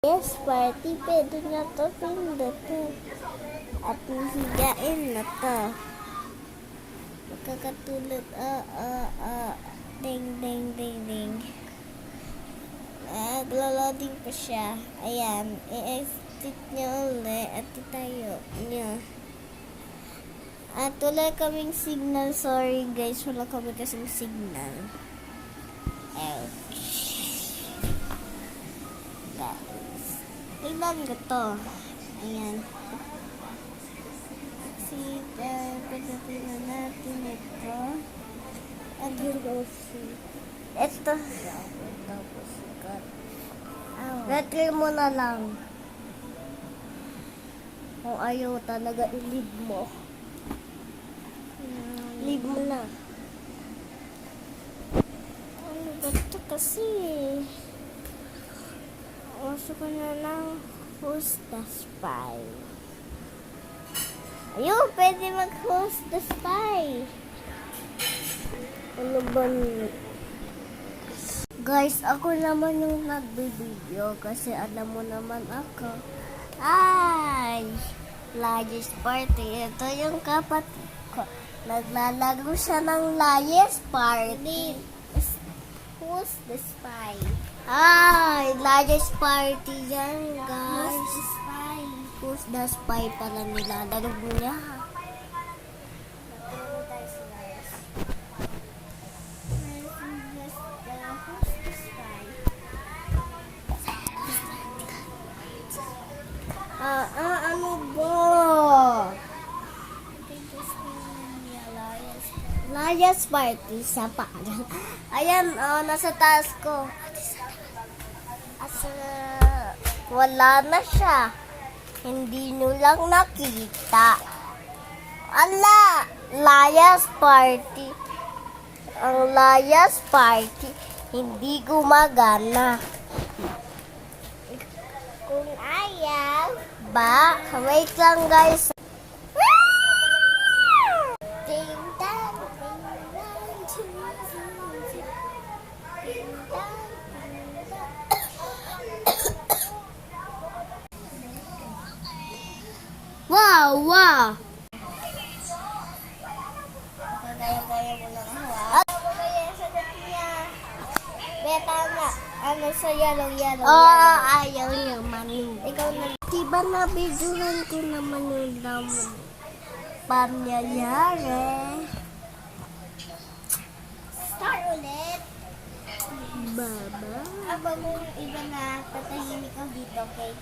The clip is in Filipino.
Yes, party. Pwede na to pindutin. At hihigain na to. Magkakatulad. Ding, ding, ding, ding. Naglo-loading pa siya. Ayan. I-exit niya ulit at itayo niya. At wala kaming signal. Sorry guys. Wala kami kasing signal. Ouch. Guys. Tignan ko to. Ayan. Pagdating natin ito. And you'll go see. Ito. Tapos cut. Retry mo na lang. Kung ayaw talaga, i-leave mo. Leave mo na. Ano ba ito kasi? Gusto ko na lang host the spy. Ayun, pwede mag-host the spy. Ano ba niyo? Guys, ako naman yung nagbe-video kasi alam mo naman ako. Ay! Layers party. Ito yung kapatid ko. Naglalaro siya ng Layers party. Who's the spy? Ay! Layers party yan, guys. Who's the spy? Who's the spy pala nilalaro niya? Ano ba? Layers party sa parang. Ayan, nasa taas ko. Wala na siya. Hindi nyo lang nakita. Ala! Layers party. Ang Layers party hindi gumagana. Kung ayaw ba, wait lang guys. Wow, wow. Kaya mo lang ako. Kaya sa dati niya. Beta nga. Ano sa yellow. Ayaw niya manu. Ikaw na. Diba na-videohan ko naman yung damon pangyayari. Start ulit. Baba. Aba mo yung iba na patahimik ako dito, okay?